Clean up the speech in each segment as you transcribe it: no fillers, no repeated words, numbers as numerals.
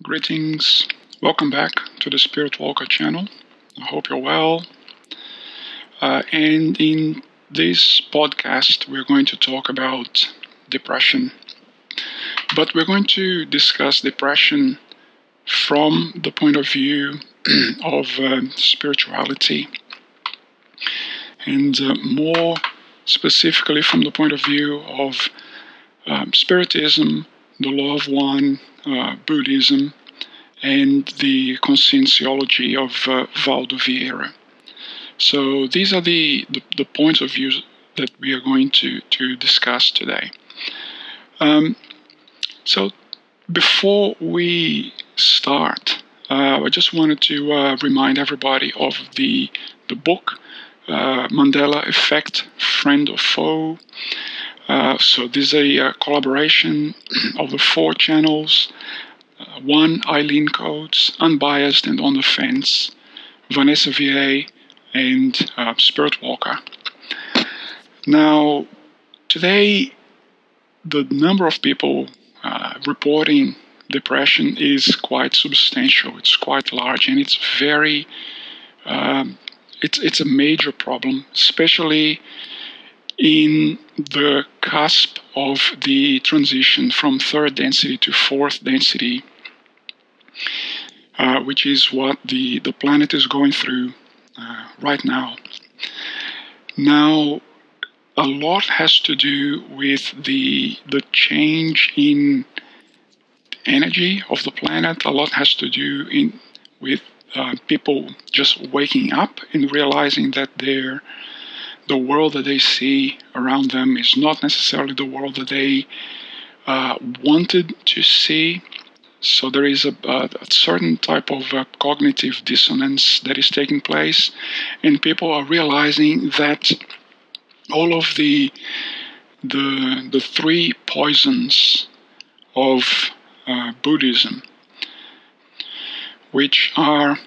Greetings. Welcome back to the Spirit Walker channel. I hope you're well. And in this podcast, we're going to talk about depression. But we're going to discuss depression from the point of view of spirituality. And more specifically from the point of view of Spiritism, the law of one, Buddhism, and the conscienciology of Valdo Vieira. So these are the points of view that we are going to discuss today. So before we start, I just wanted to remind everybody of the book, Mandela Effect, Friend or Foe. So this is a collaboration of the 4 channels. One, Eileen Coates, Unbiased and On the Fence, Vanessa VA, and Spirit Walker. Now, today, the number of people reporting depression is quite substantial. It's quite large, and it's very, it's a major problem, especially in the cusp of the transition from 3rd density to 4th density, which is what the planet is going through right now. Now, a lot has to do with the change in energy of the planet. A lot has to do with people just waking up and realizing that the world that they see around them is not necessarily the world that they wanted to see. So there is a certain type of cognitive dissonance that is taking place, and people are realizing that all of the 3 poisons of Buddhism, which are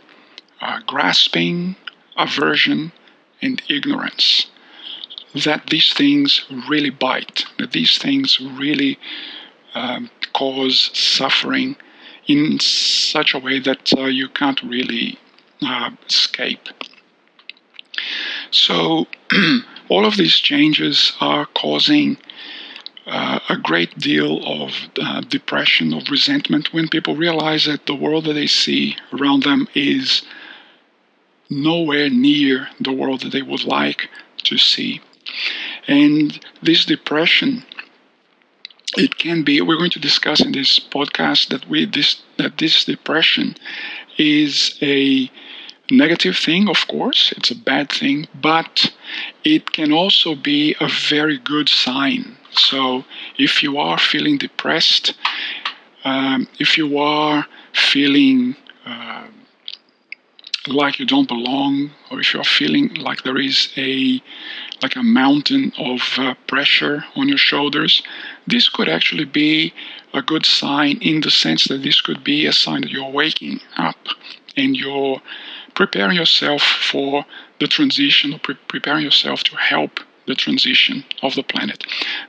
grasping, aversion, and ignorance, that these things really bite, that these things really cause suffering in such a way that you can't really escape. So all of these changes are causing a great deal of depression, of resentment, when people realize that the world that they see around them is nowhere near the world that they would like to see. And this depression, it can be, we're going to discuss in this podcast that this depression is a negative thing, of course, it's a bad thing, but it can also be a very good sign. So if you are feeling depressed, if you are feeling like you don't belong, or if you're feeling like there is a mountain of pressure on your shoulders, this could actually be a good sign, in the sense that this could be a sign that you're waking up and you're preparing yourself for the transition, or preparing yourself to help the transition of the planet.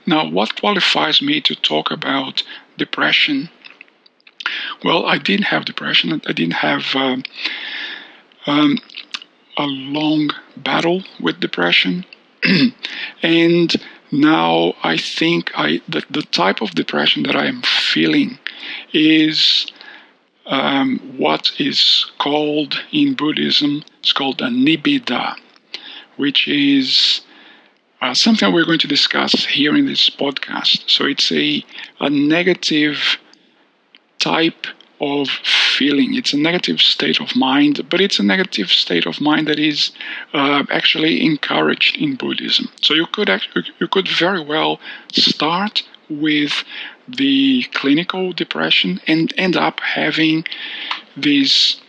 Now, what qualifies me to talk about depression? Well, I didn't have depression. I didn't have a long battle with depression. And now I think the type of depression that I am feeling is what is called in Buddhism, it's called a Nibbida, which is something we're going to discuss here in this podcast. So it's a negative type of feeling. It's a negative state of mind, but it's a negative state of mind that is actually encouraged in Buddhism. So you could very well start with the clinical depression and end up having this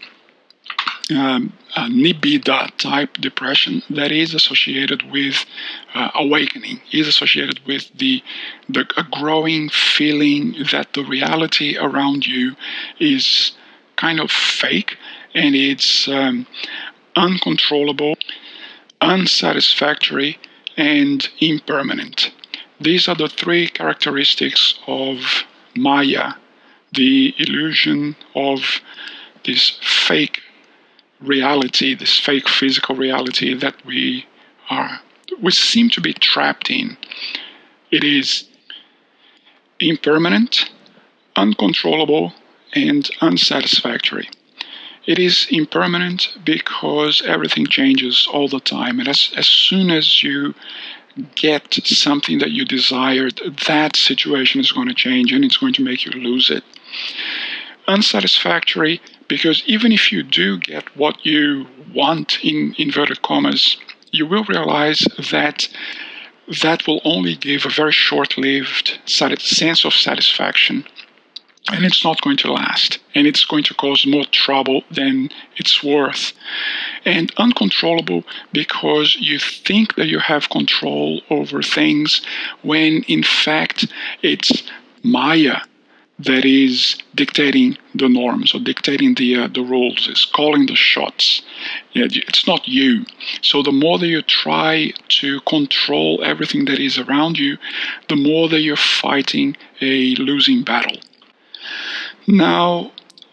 Nibbida type depression that is associated with awakening, is associated with a growing feeling that the reality around you is kind of fake, and it's uncontrollable, unsatisfactory, and impermanent. These are the 3 characteristics of Maya, the illusion of this fake reality, this fake physical reality that we seem to be trapped in. It is impermanent, uncontrollable, and unsatisfactory. It is impermanent because everything changes all the time, and as soon as you get something that you desired, that situation is going to change and it's going to make you lose it. Unsatisfactory because even if you do get what you want, in inverted commas, you will realize that that will only give a very short-lived sense of satisfaction, and it's not going to last, and it's going to cause more trouble than it's worth. And uncontrollable because you think that you have control over things when in fact it's Maya that is dictating the norms or dictating the rules, is calling the shots. It's not you. So the more that you try to control everything that is around you, the more that you're fighting a losing battle. Now,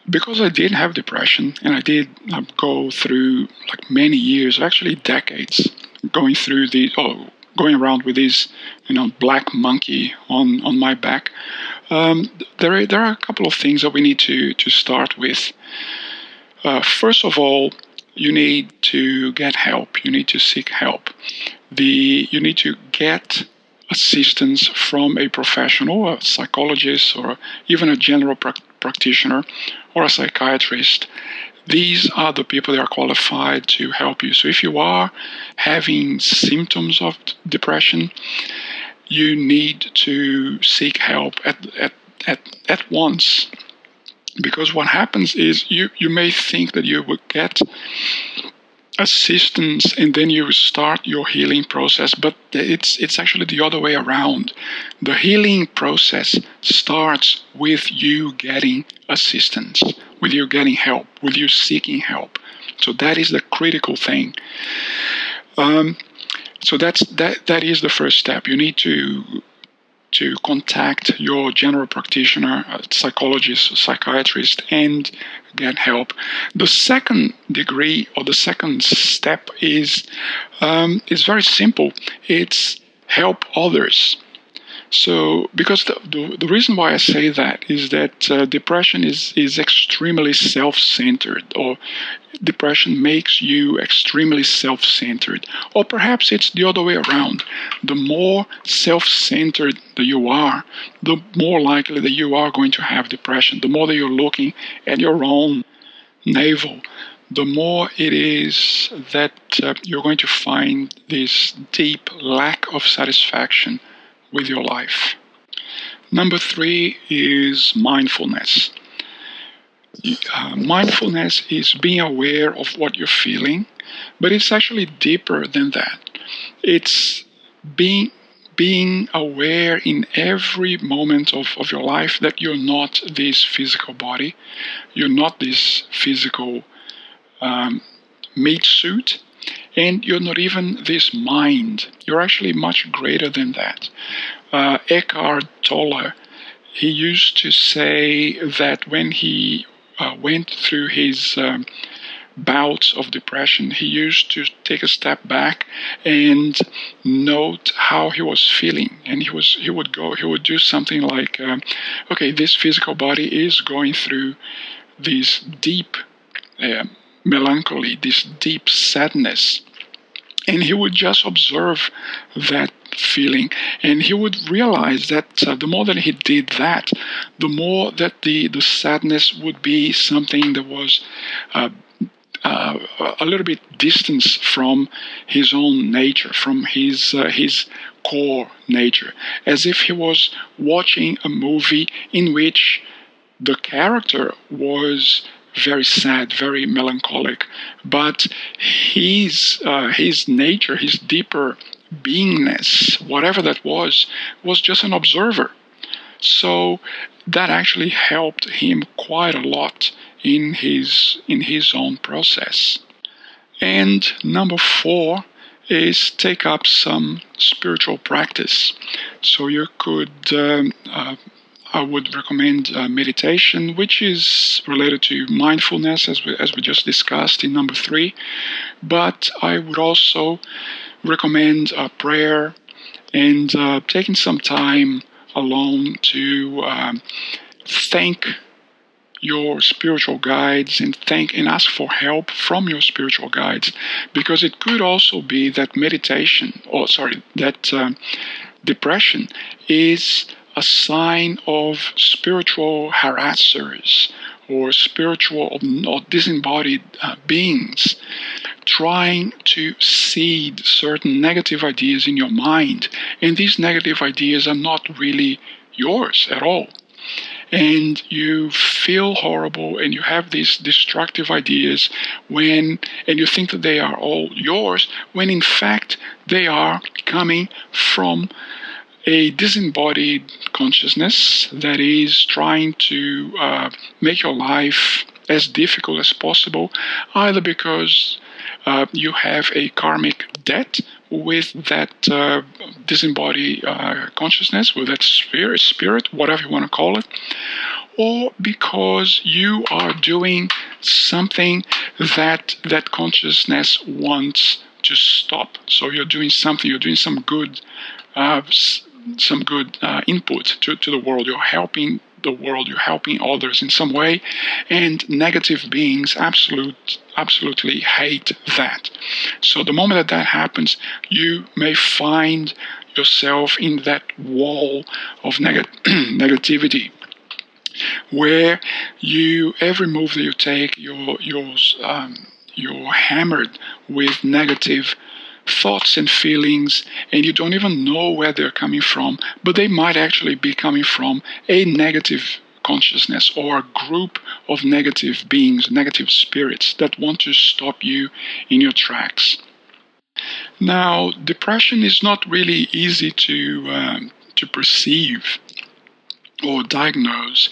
because I did have depression, and I did go through like many years, actually decades, going around with this, black monkey on my back. There are a couple of things that we need to start with. First of all, you need to get help. You need to seek help. You need to get assistance from a professional, a psychologist, or even a general practitioner or a psychiatrist. These are the people that are qualified to help you. So if you are having symptoms of depression, you need to seek help at once. Because what happens is you may think that you will get assistance and then you start your healing process, but it's actually the other way around. The healing process starts with you getting assistance, with you getting help, with you seeking help. So that is the critical thing. So that is the first step. You need to contact your general practitioner, psychologist, psychiatrist, and get help. The second degree or the second step is very simple. It's help others. So, because the reason why I say that is that depression is extremely self-centered, or depression makes you extremely self-centered, or perhaps it's the other way around. The more self-centered that you are, the more likely that you are going to have depression. The more that you're looking at your own navel, the more it is that you're going to find this deep lack of satisfaction with your life. Number 3 is mindfulness. Mindfulness is being aware of what you're feeling, but it's actually deeper than that. It's being aware in every moment of your life that you're not this physical body, you're not this physical meat suit, and you're not even this mind. You're actually much greater than that. Eckhart Tolle, he used to say that when he went through his bouts of depression, he used to take a step back and note how he was feeling, and he would do something like, okay, this physical body is going through this deep melancholy, this deep sadness, and he would just observe that feeling, and he would realize that the more that he did that, the more that the sadness would be something that was a little bit distant from his own nature, from his core nature, as if he was watching a movie in which the character was very sad, very melancholic, but his nature, his deeper beingness, whatever that was just an observer. So that actually helped him quite a lot in his own process. And number 4 is take up some spiritual practice. So you could I would recommend meditation, which is related to mindfulness, as we just discussed in number 3. But I would also recommend prayer and taking some time alone to thank your spiritual guides and ask for help from your spiritual guides, because it could also be that depression is a sign of spiritual harassers or spiritual or disembodied beings trying to seed certain negative ideas in your mind, and these negative ideas are not really yours at all. And you feel horrible and you have these destructive ideas and you think that they are all yours, when in fact they are coming from a disembodied consciousness that is trying to make your life as difficult as possible, either because you have a karmic debt with that disembodied consciousness, with that spirit, whatever you want to call it, or because you are doing something that consciousness wants to stop. So you're doing something, you're doing some good input to the world. You're helping the world, you're helping others in some way, and negative beings absolutely hate that. So the moment that happens, you may find yourself in that wall of negativity, where every move that you take, you're hammered with negative thoughts and feelings, and you don't even know where they're coming from, but they might actually be coming from a negative consciousness or a group of negative beings, negative spirits that want to stop you in your tracks. Now, depression is not really easy to perceive or diagnose.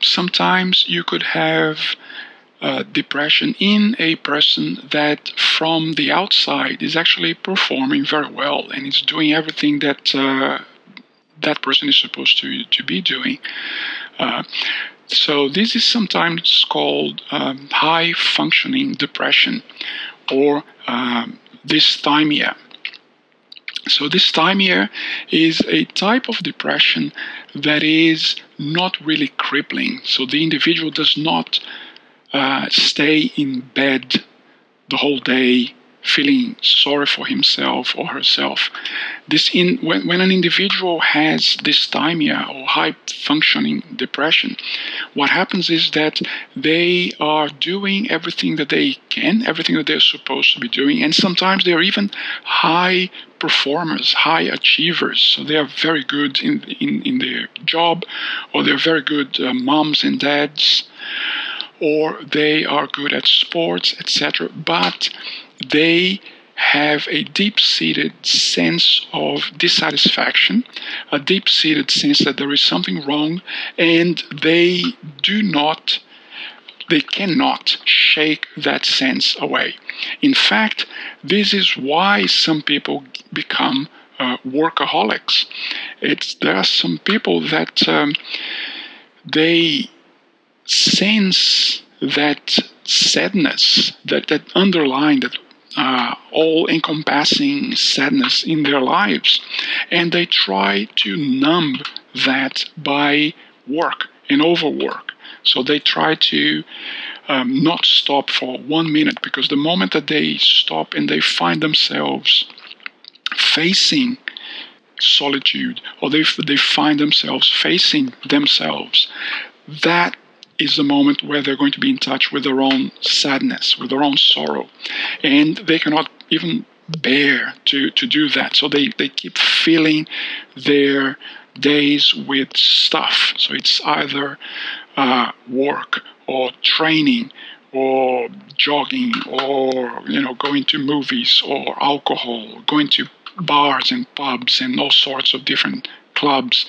Sometimes you could have depression in a person that from the outside is actually performing very well and is doing everything that that person is supposed to be doing. So this is sometimes called high functioning depression, or dysthymia. So dysthymia is a type of depression that is not really crippling. So the individual does not stay in bed the whole day feeling sorry for himself or herself. When an individual has dysthymia or high functioning depression, what happens is that they are doing everything that they can, everything that they're supposed to be doing, and sometimes they're even high performers, high achievers. So they are very good in their job, or they're very good moms and dads, or they are good at sports, etc. But they have a deep-seated sense of dissatisfaction, a deep-seated sense that there is something wrong, and they cannot shake that sense away. In fact, this is why some people become workaholics. There are some people that they sense that sadness, that underlying, that all-encompassing sadness in their lives, and they try to numb that by work and overwork. So they try to not stop for 1 minute, because the moment that they stop and they find themselves facing solitude, or they find themselves facing themselves, that is the moment where they're going to be in touch with their own sadness, with their own sorrow. And they cannot even bear to do that. So they keep filling their days with stuff. So it's either work or training or jogging or going to movies or alcohol, going to bars and pubs and all sorts of different clubs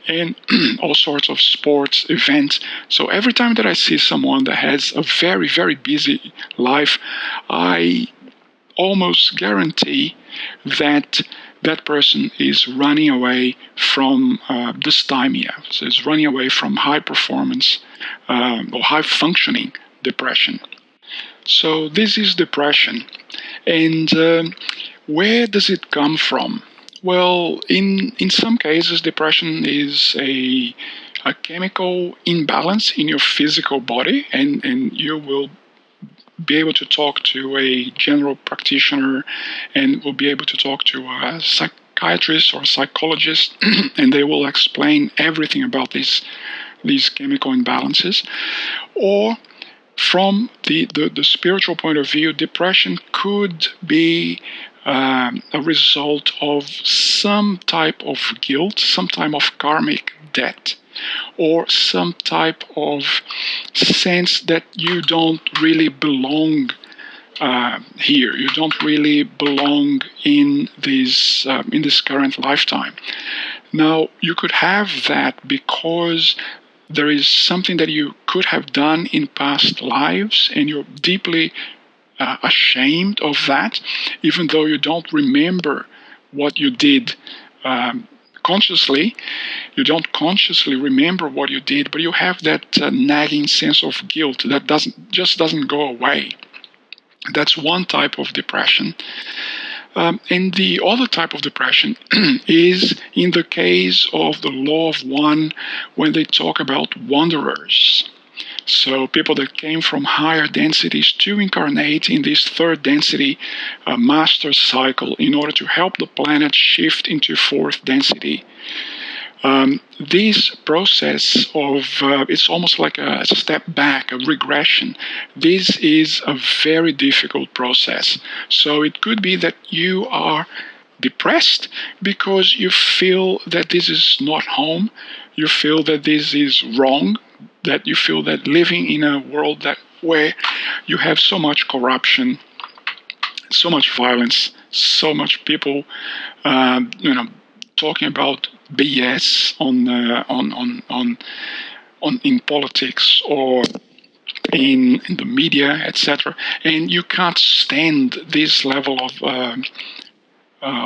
and all sorts of sports events. So every time that I see someone that has a very, very busy life, I almost guarantee that that person is running away from dysthymia, so is running away from high performance or high functioning depression. So this is depression. And where does it come from? Well, in some cases, depression is a chemical imbalance in your physical body, and you will be able to talk to a general practitioner and will be able to talk to a psychiatrist or psychologist, and they will explain everything about these chemical imbalances. Or from the spiritual point of view, depression could be a result of some type of guilt, some type of karmic debt, or some type of sense that you don't really belong here. You don't really belong in this current lifetime. Now, you could have that because there is something that you could have done in past lives, and you're deeply ashamed of that, even though you don't remember what you did consciously. You don't consciously remember what you did, but you have that nagging sense of guilt that doesn't go away. That's one type of depression. And the other type of depression is in the case of the law of one, when they talk about wanderers. So people that came from higher densities to incarnate in this third density master cycle in order to help the planet shift into fourth density. This process of, it's almost like a step back, a regression. This is a very difficult process. So it could be that you are depressed because you feel that this is not home, you feel that this is wrong, that you feel that living in a world where you have so much corruption, so much violence, so much people, talking about BS in politics or in the media, etc. And you can't stand this level of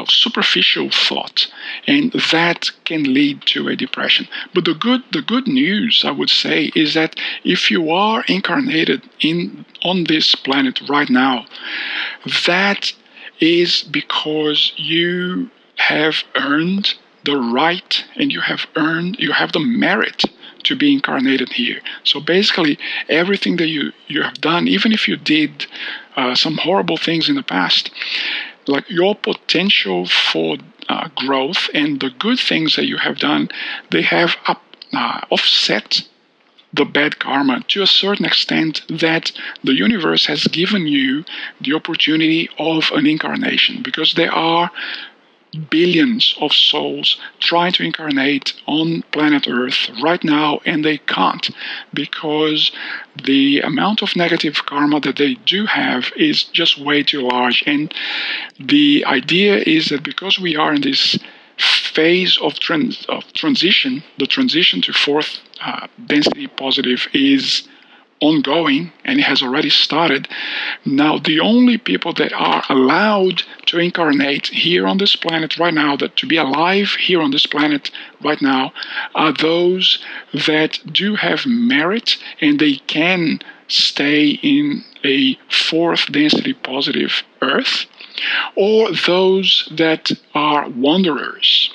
superficial thought, and that can lead to a depression. But the good news, I would say, is that if you are incarnated on this planet right now, that is because you have earned the right, and you have the merit to be incarnated here. So basically, everything that you have done, even if you did some horrible things in the past, like your potential for growth and the good things that you have done, they have offset the bad karma to a certain extent, that the universe has given you the opportunity of an incarnation, because there are billions of souls trying to incarnate on planet Earth right now, and they can't, because the amount of negative karma that they do have is just way too large. And the idea is that because we are in this phase of transition, the transition to fourth density positive is ongoing, and it has already started. Now, the only people that are allowed to incarnate here on this planet right now, that to be alive here on this planet right now, are those that do have merit, and they can stay in a fourth density positive Earth, or those that are wanderers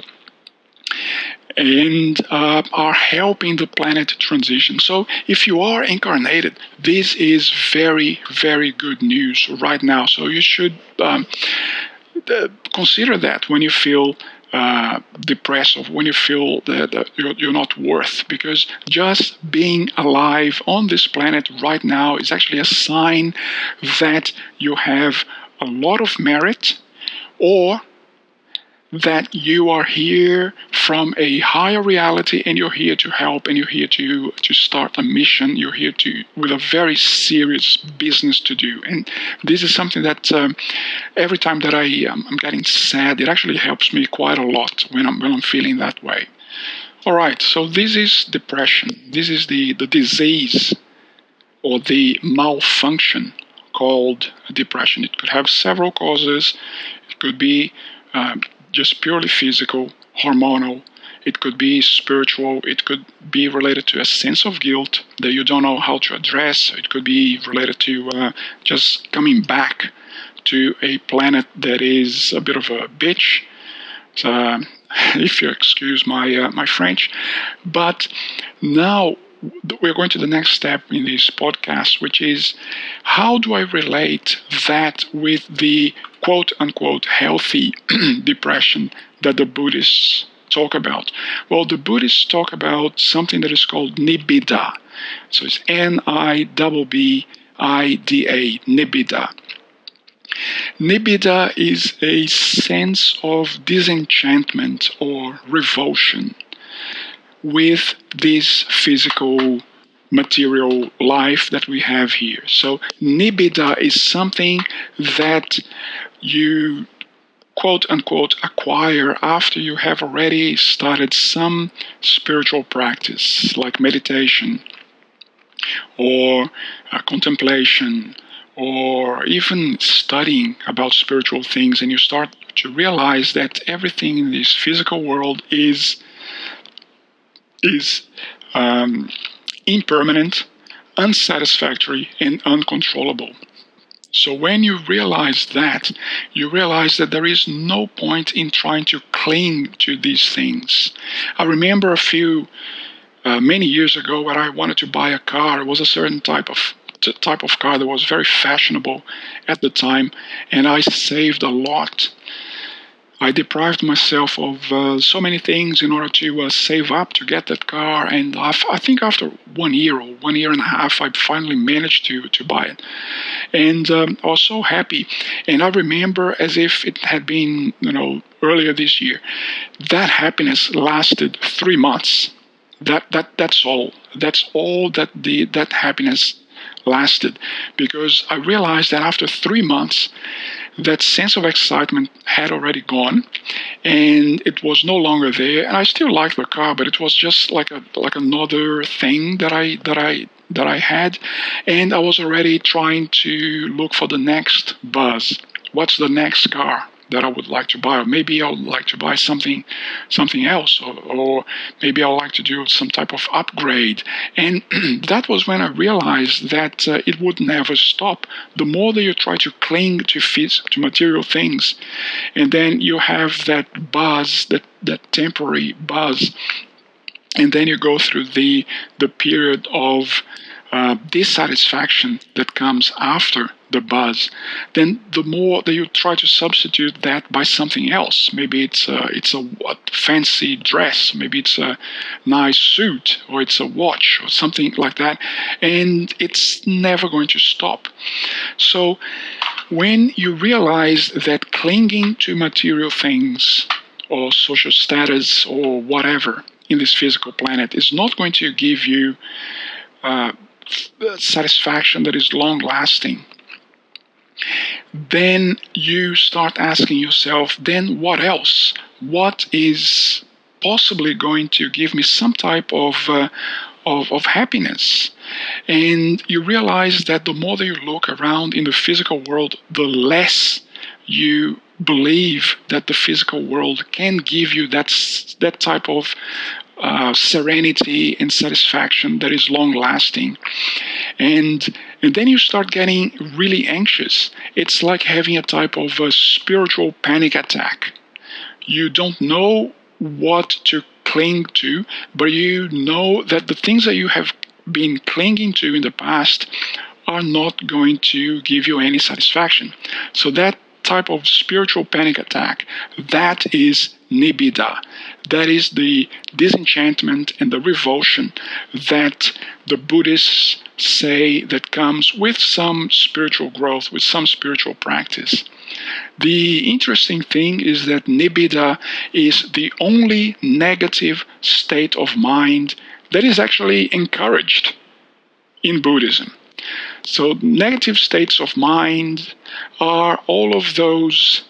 and are helping the planet transition. So if you are incarnated, this is very, very good news right now. So you should consider that when you feel depressed, or when you feel that you're not worth, because just being alive on this planet right now is actually a sign that you have a lot of merit, or that you are here from a higher reality, and you're here to help, and you're here to start a mission. You're here with a very serious business to do. And this is something that every time that I'm getting sad, it actually helps me quite a lot when I'm feeling that way. All right, so this is depression. This is the disease or the malfunction called depression. It could have several causes. It could be just purely physical, hormonal. It could be spiritual. It could be related to a sense of guilt that you don't know how to address. It could be related to just coming back to a planet that is a bit of a bitch. So, if you excuse my French. But now we're going to the next step in this podcast, which is how do I relate that with the quote-unquote healthy depression that the Buddhists talk about? Well, the Buddhists talk about something that is called Nibbida. So it's Nibbida, Nibbida. Nibbida is a sense of disenchantment or revulsion with this physical material life that we have here. So Nibbida is something that you quote unquote acquire after you have already started some spiritual practice like meditation or contemplation or even studying about spiritual things, and you start to realize that everything in this physical world is impermanent, unsatisfactory, and uncontrollable. So when you realize that there is no point in trying to cling to these things. I remember many years ago when I wanted to buy a car. It was a certain type of car that was very fashionable at the time, and I saved a lot. I deprived myself of so many things in order to save up to get that car, and I think after 1 year or 1 year and a half, I finally managed to buy it. And I was so happy. And I remember as if it had been, earlier this year, that happiness lasted 3 months. That's all. That's all that happiness lasted, because I realized that after 3 months, that sense of excitement had already gone, and it was no longer there. And I still liked the car, but it was just like another thing that I had, and I was already trying to look for the next buzz. What's the next car that I would like to buy? Or maybe I would like to buy something else, or maybe I would like to do some type of upgrade. And that was when I realized that it would never stop. The more that you try to cling to material things, and then you have that buzz, that temporary buzz, and then you go through the period of dissatisfaction that comes after the buzz, then the more that you try to substitute that by something else. Maybe it's a fancy dress, maybe it's a nice suit, or it's a watch, or something like that, and it's never going to stop. So when you realize that clinging to material things or social status or whatever in this physical planet is not going to give you satisfaction that is long-lasting, then you start asking yourself, then what else? What is possibly going to give me some type of happiness? And you realize that the more that you look around in the physical world, the less you believe that the physical world can give you that type of serenity and satisfaction that is long-lasting. And then you start getting really anxious. It's like having a type of a spiritual panic attack. You don't know what to cling to, but you know that the things that you have been clinging to in the past are not going to give you any satisfaction. So that type of spiritual panic attack, that is Nibbida. That is the disenchantment and the revulsion that the Buddhists say that comes with some spiritual growth, with some spiritual practice. The interesting thing is that Nibbida is the only negative state of mind that is actually encouraged in Buddhism. So negative states of mind are all of those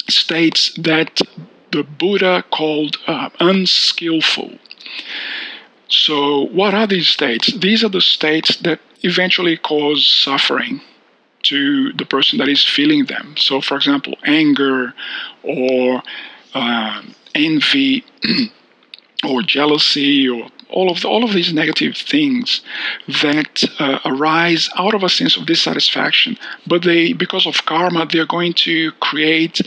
states that the Buddha called unskillful. So what are these states? These are the states that eventually cause suffering to the person that is feeling them. So, for example, anger or envy or jealousy or all of these negative things that arise out of a sense of dissatisfaction, but because of karma, they're going to create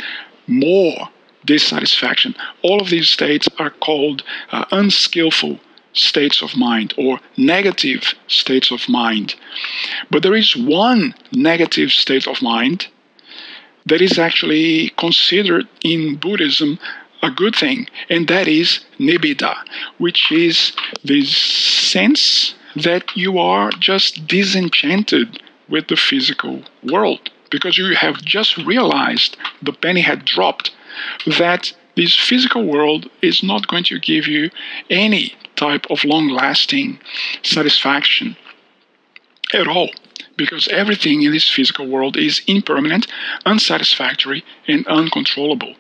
more dissatisfaction. All of these states are called unskillful states of mind or negative states of mind. But there is one negative state of mind that is actually considered in Buddhism a good thing, and that is Nibbida, which is this sense that you are just disenchanted with the physical world because you have just realized, the penny had dropped, that this physical world is not going to give you any type of long-lasting satisfaction at all, because everything in this physical world is impermanent, unsatisfactory, and uncontrollable.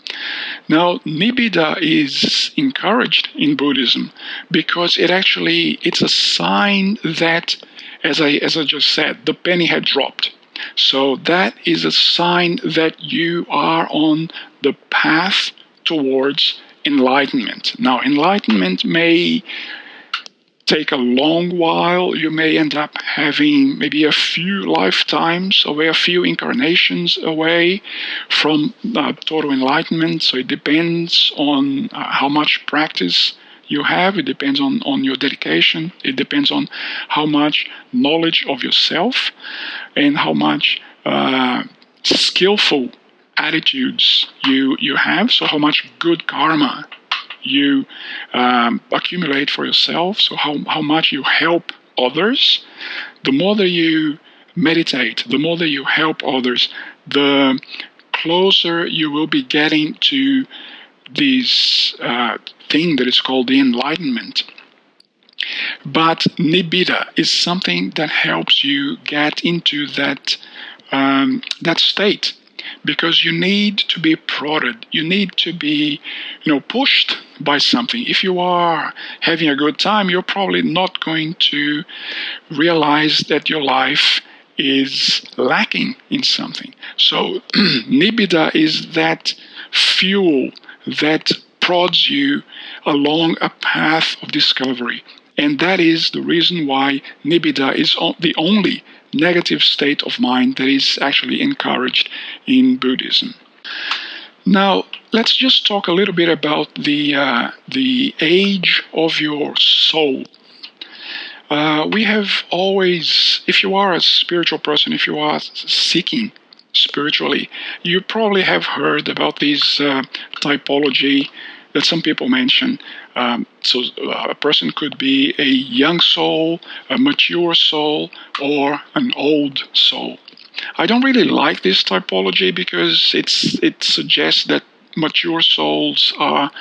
Now, Nibbida is encouraged in Buddhism because it's a sign that, as I just said, the penny had dropped. So that is a sign that you are on the path towards enlightenment. Now, enlightenment may take a long while. You may end up having maybe a few lifetimes away, a few incarnations away from total enlightenment. So it depends on how much practice you have. It depends on your dedication. It depends on how much knowledge of yourself and how much skillful attitudes you have. So how much good karma you accumulate for yourself, so how much you help others. The more that you meditate, the more that you help others, the closer you will be getting to this thing that is called the enlightenment. But Nibbida is something that helps you get into that state, because you need to be prodded, you need to be pushed by something. If you are having a good time, you're probably not going to realize that your life is lacking in something. So Nibbida is that fuel that prods you along a path of discovery. And that is the reason why Nibbida is the only negative state of mind that is actually encouraged in Buddhism. Now, let's just talk a little bit about the age of your soul. We have always, if you are a spiritual person, if you are seeking spiritually, you probably have heard about this typology that some people mention. So a person could be a young soul, a mature soul, or an old soul. I don't really like this typology because it suggests that mature souls are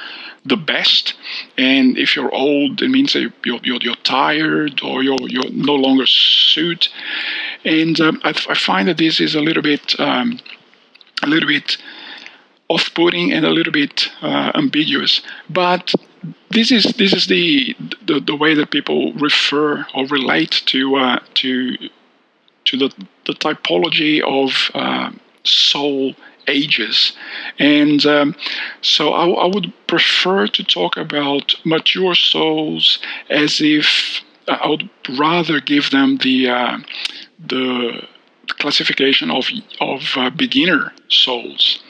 the best, and if you're old, it means that you're tired or you're no longer suit. And I find that this is a little bit off-putting and a little bit ambiguous. But this is the way that people refer or relate to the typology of soul ages. And so I would prefer to talk about mature souls as if I would rather give them the classification of beginner souls.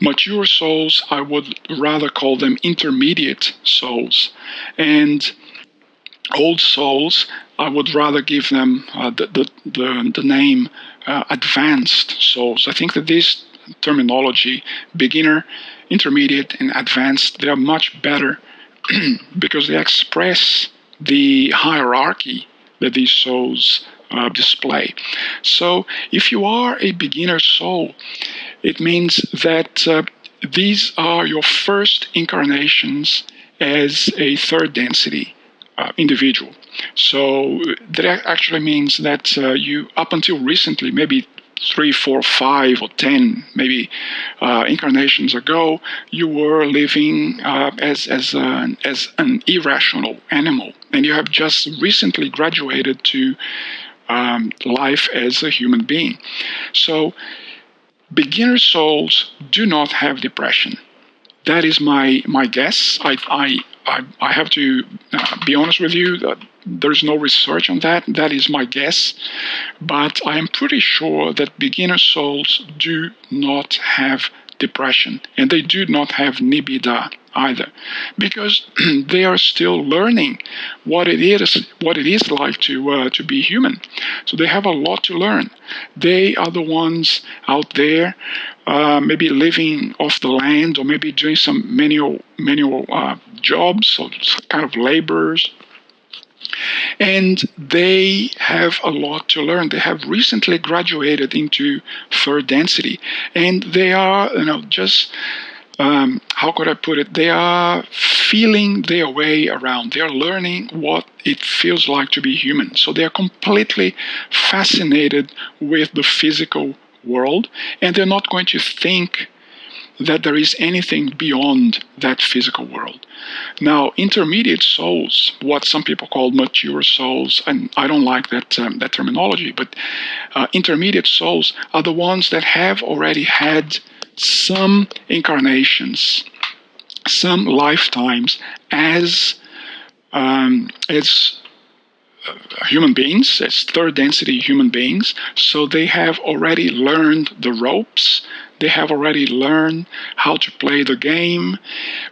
Mature souls, I would rather call them intermediate souls. And old souls, I would rather give them the name advanced souls. I think that this terminology, beginner, intermediate, and advanced, they are much better because they express the hierarchy that these souls display. So if you are a beginner soul, it means that these are your first incarnations as a third density individual. So that actually means that you, up until recently, maybe 3, 4, 5, or 10, maybe incarnations ago, you were living as an irrational animal, and you have just recently graduated to life as a human being. So beginner souls do not have depression. That is my guess. I have to be honest with you. There's no research on that. That is my guess. But I am pretty sure that beginner souls do not have depression, and they do not have Nibbida either, because they are still learning what it is like to be human. So they have a lot to learn. They are the ones out there, maybe living off the land, or maybe doing some manual jobs, or kind of laborers. And they have a lot to learn. They have recently graduated into third density, and they are, just how could I put it? They are feeling their way around. They are learning what it feels like to be human. So they are completely fascinated with the physical world, and they're not going to think that there is anything beyond that physical world. Now, intermediate souls, what some people call mature souls, and I don't like that terminology, but intermediate souls are the ones that have already had some incarnations, some lifetimes as human beings, as third density human beings. So they have already learned the ropes. They have already learned how to play the game,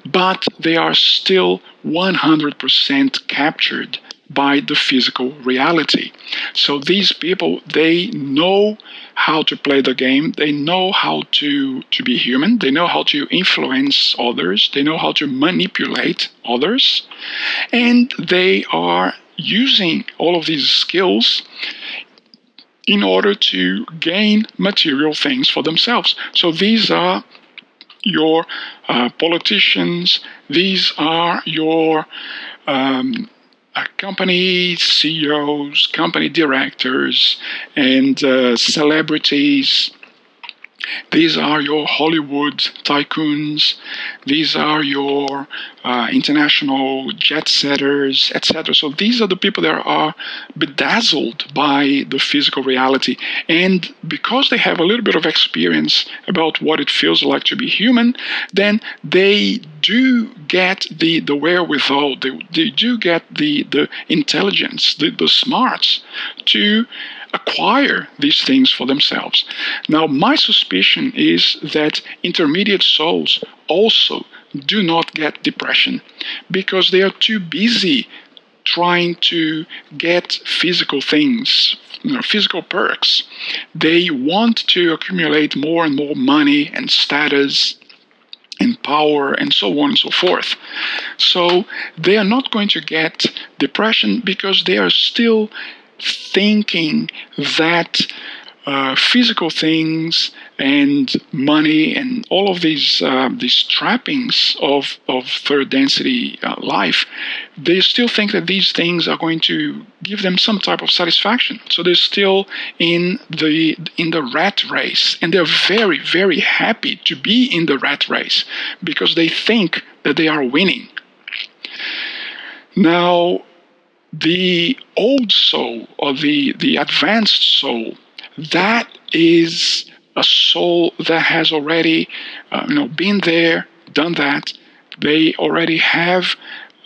but they are still 100% captured by the physical reality. So these people, they know how to play the game. They know how to be human. They know how to influence others. They know how to manipulate others. And they are using all of these skills in order to gain material things for themselves. So these are your politicians, these are your company CEOs, company directors, and celebrities. These are your Hollywood tycoons. These are your international jet setters, etc. So these are the people that are bedazzled by the physical reality. And because they have a little bit of experience about what it feels like to be human, then they do get the wherewithal, they do get the intelligence, the smarts to acquire these things for themselves. Now, my suspicion is that intermediate souls also do not get depression because they are too busy trying to get physical things, physical perks. They want to accumulate more and more money and status and power and so on and so forth. So they are not going to get depression because they are still thinking that physical things and money and all of these trappings of third density life, they still think that these things are going to give them some type of satisfaction. So they're still in the rat race, and they're very, very happy to be in the rat race because they think that they are winning. Now, the old soul, or the advanced soul, that is a soul that has already been there, done that. They already have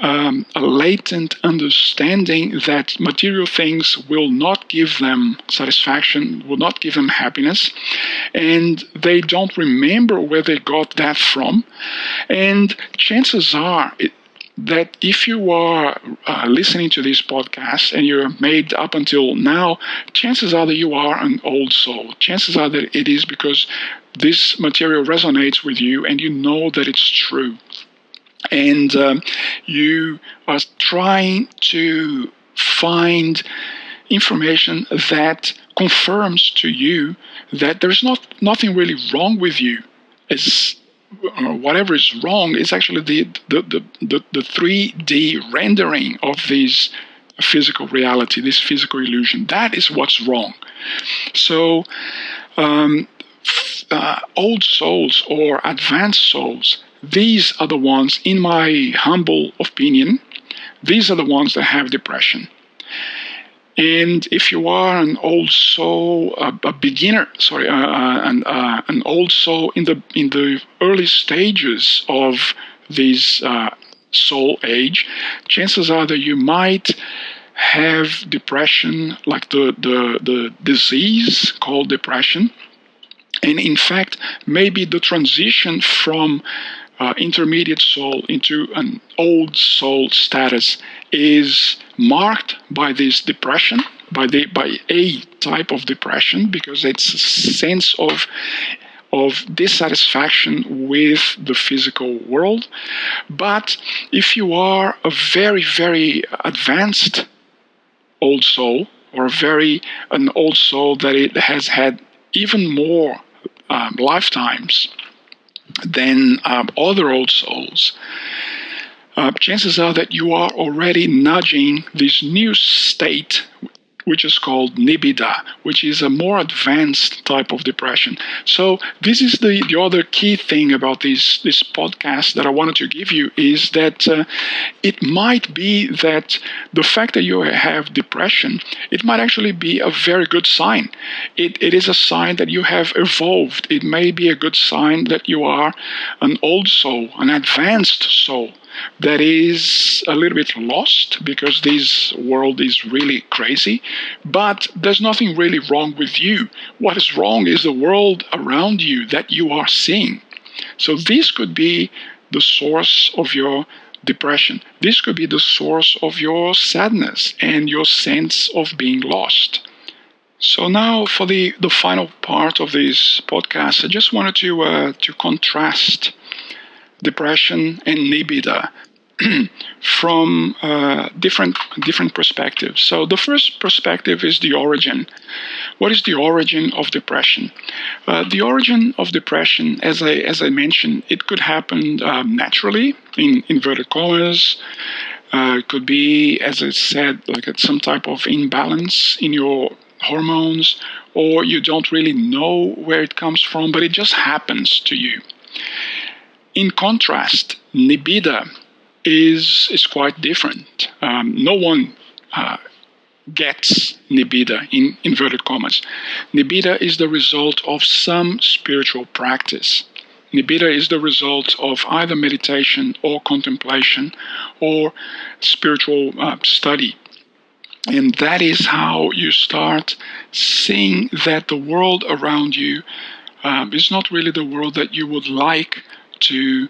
a latent understanding that material things will not give them satisfaction, will not give them happiness, and they don't remember where they got that from. And chances are that if you are listening to this podcast and you're made up until now, chances are that you are an old soul. Chances are that it is because this material resonates with you and you know that it's true. And you are trying to find information that confirms to you that there's nothing really wrong with you. Whatever is wrong is actually the 3D rendering of this physical reality, this physical illusion. That is what's wrong. So old souls or advanced souls, these are the ones, in my humble opinion, these are the ones that have depression. And if you are an old soul, a beginner, an old soul in the early stages of this soul age, chances are that you might have depression, like the disease called depression. And in fact, maybe the transition from intermediate soul into an old soul status is marked by this depression, by a type of depression, because it's a sense of dissatisfaction with the physical world. But if you are a very, very advanced old soul, or an old soul that it has had even more lifetimes than other old souls, chances are that you are already nudging this new state, which is called Nibbida, which is a more advanced type of depression. So this is the other key thing about this podcast that I wanted to give you, is that it might be that the fact that you have depression, it might actually be a very good sign. It is a sign that you have evolved. It may be a good sign that you are an old soul, an advanced soul, that is a little bit lost because this world is really crazy, but there's nothing really wrong with you. What is wrong is the world around you that you are seeing. So this could be the source of your depression. This could be the source of your sadness and your sense of being lost. So now for the final part of this podcast, I just wanted to contrast depression and Nibbida from different perspectives. So the first perspective is the origin. What is the origin of depression? The origin of depression, as I mentioned, it could happen naturally, in inverted commas. It could be, as I said, like some type of imbalance in your hormones, or you don't really know where it comes from, but it just happens to you. In contrast, Nibbida is quite different. No one gets Nibbida, in inverted commas. Nibbida is the result of some spiritual practice. Nibbida is the result of either meditation or contemplation or spiritual study. And that is how you start seeing that the world around you is not really the world that you would like to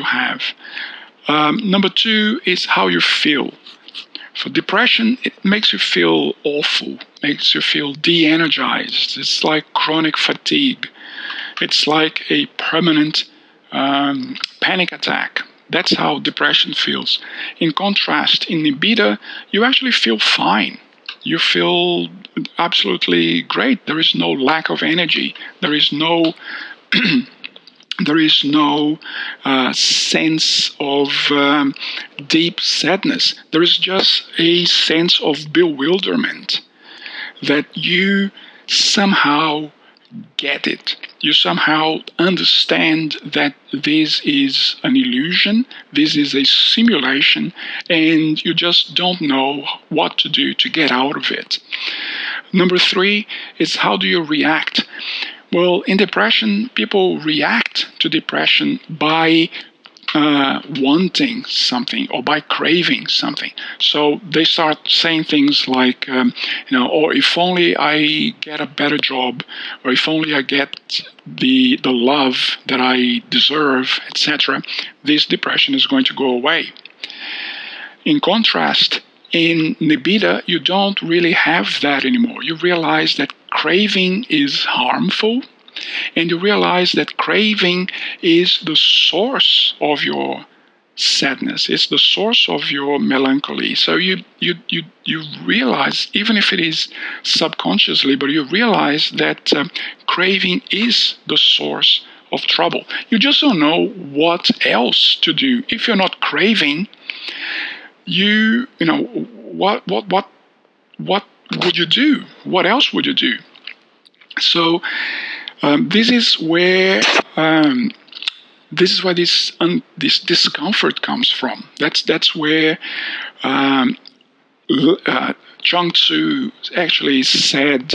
have. Number two is how you feel. For depression, it makes you feel awful, makes you feel de-energized. It's like chronic fatigue. It's like a permanent panic attack. That's how depression feels. In contrast, in Nibbida, you actually feel fine. You feel absolutely great. There is no lack of energy. There is no sense of deep sadness. There is just a sense of bewilderment that you somehow get it. You somehow understand that this is an illusion, this is a simulation, and you just don't know what to do to get out of it. Number three is how do you react? Well, in depression, people react to depression by wanting something or by craving something. So they start saying things like, or if only I get a better job, or if only I get the love that I deserve, etc., this depression is going to go away. In contrast, in Nibbida, you don't really have that anymore. You realize that craving is harmful, and you realize that craving is the source of your sadness. It's the source of your melancholy. So you realize, even if it is subconsciously, but you realize that craving is the source of trouble. You just don't know what else to do. If you're not craving, what would you do? What else would you do? So this is where this discomfort comes from. That's where Chuang Tzu actually said,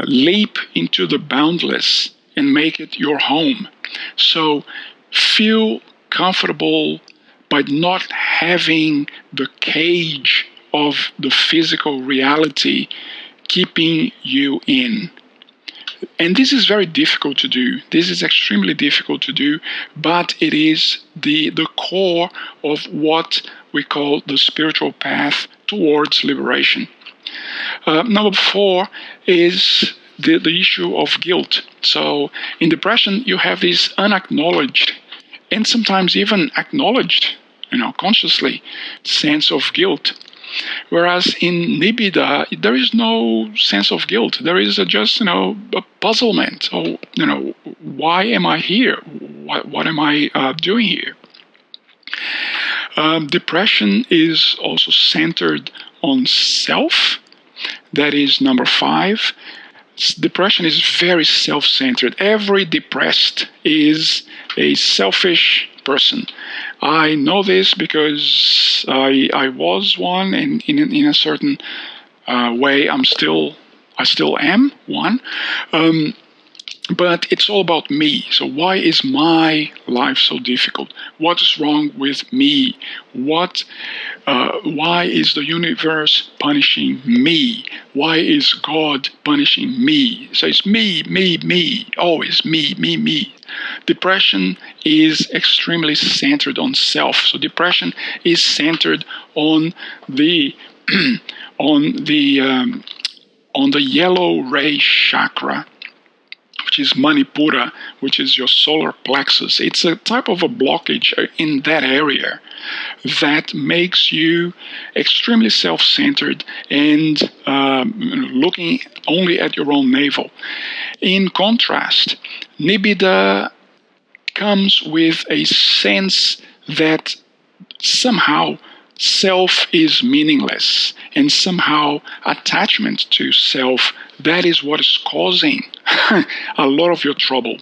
leap into the boundless and make it your home. So feel comfortable by not having the cage of the physical reality keeping you in. And this is very difficult to do. This is extremely difficult to do, but it is the core of what we call the spiritual path towards liberation. Number 4 is the issue of guilt. So in depression, you have this unacknowledged and sometimes even acknowledged, consciously, sense of guilt. Whereas in Nibbida, there is no sense of guilt. There is just, a puzzlement. Oh, why am I here? What am I doing here? Depression is also centered on self. That is number 5. Depression is very self-centered. Every depressed is a selfish person. I know this because I was one, and in a certain way, I still am one. But it's all about me. So why is my life so difficult? What is wrong with me? Why is the universe punishing me? Why is God punishing me? So it's me, always me. Depression is extremely centered on self. So depression is centered on the on the yellow ray chakra, which is Manipura, which is your solar plexus. It's a type of a blockage in that area that makes you extremely self-centered and looking only at your own navel. In contrast, Nibbida comes with a sense that somehow self is meaningless, and somehow attachment to self, that is what is causing a lot of your trouble.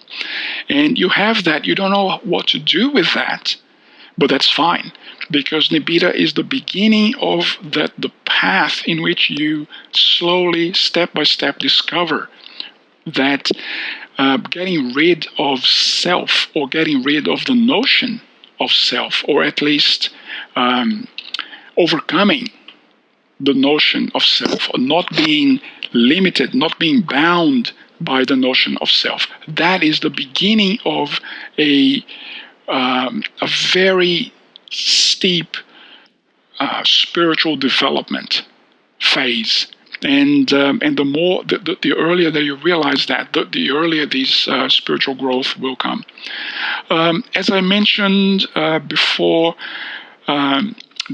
And you have that, you don't know what to do with that, but that's fine, because Nibbida is the beginning of the path in which you slowly, step by step, discover that getting rid of self, or getting rid of the notion of self, or at least overcoming the notion of self, or not being limited, not being bound by the notion of self. That is the beginning of a very steep spiritual development phase. And the earlier that you realize that, the earlier this spiritual growth will come. As I mentioned before,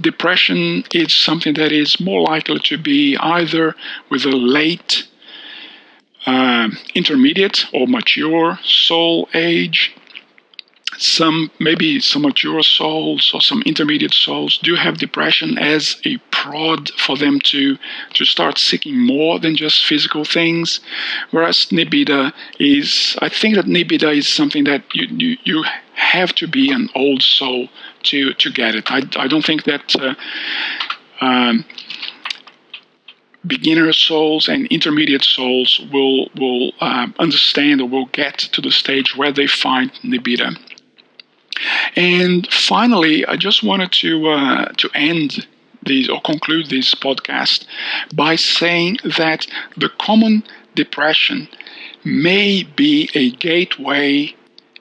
depression is something that is more likely to be either with a late, intermediate, or mature soul age. Maybe some mature souls or some intermediate souls do have depression as a prod for them to start seeking more than just physical things. Whereas Nibbida I think that Nibbida is something that you have to be an old soul to get it. I don't think that beginner souls and intermediate souls will understand or will get to the stage where they find Nibbida. And finally, I just wanted to end this, or conclude this podcast, by saying that the common depression may be a gateway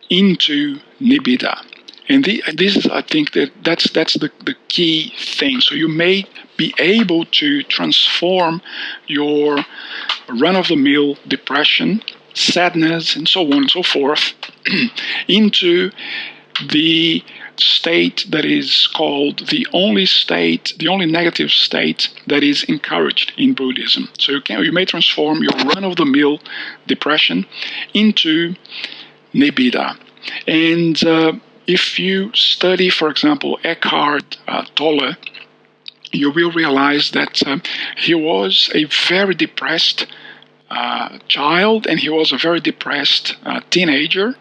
into Nibbida. And this is, I think, that's the key thing. So you may be able to transform your run-of-the-mill depression, sadness, and so on and so forth into the state that is called the only negative state that is encouraged in Buddhism. So you may transform your run-of-the-mill depression into Nibbida. And if you study, for example, Eckhart Tolle, you will realize that he was a very depressed child, and he was a very depressed teenager,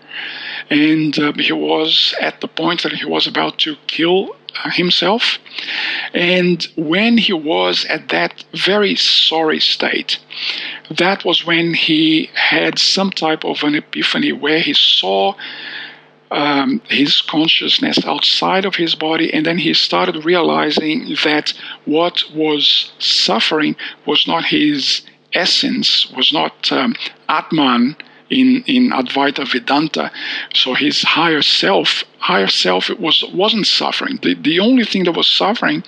and he was at the point that he was about to kill himself. And when he was at that very sorry state, that was when he had some type of an epiphany where he saw his consciousness outside of his body, and then he started realizing that what was suffering was not his essence, was not Atman in Advaita Vedanta. So his higher self wasn't suffering. The only thing that was suffering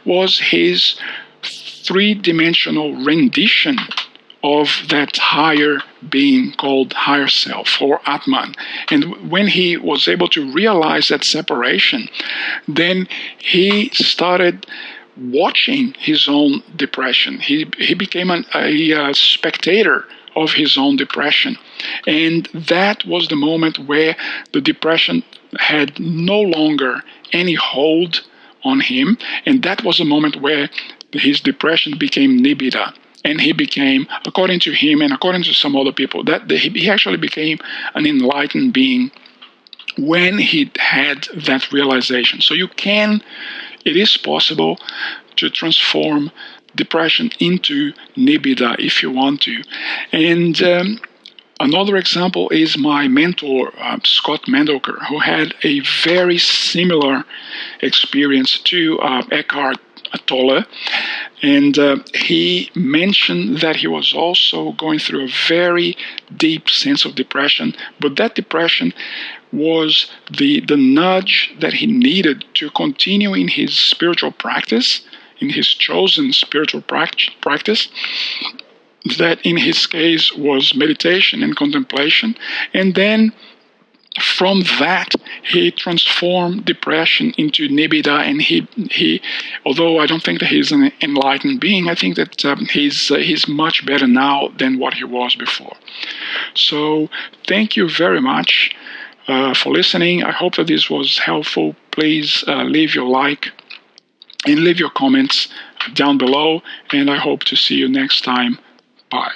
was his three-dimensional rendition of that higher being called higher self or Atman. And when he was able to realize that separation, then he started watching his own depression. He became a spectator of his own depression. And that was the moment where the depression had no longer any hold on him. And that was a moment where his depression became Nibbida. And he became, according to him and according to some other people, that he actually became an enlightened being when he had that realization. So it is possible to transform depression into Nibbida if you want to. And another example is my mentor, Scott Mendelker, who had a very similar experience to Eckhart Tolle. And he mentioned that he was also going through a very deep sense of depression, but that depression was the nudge that he needed to continue in his spiritual practice, in his chosen spiritual practice, that in his case was meditation and contemplation. And then from that, he transformed depression into Nibbida, and he although I don't think that he's an enlightened being, I think that he's much better now than what he was before. So thank you very much for listening. I hope that this was helpful. Please leave your like and leave your comments down below, and I hope to see you next time. Bye.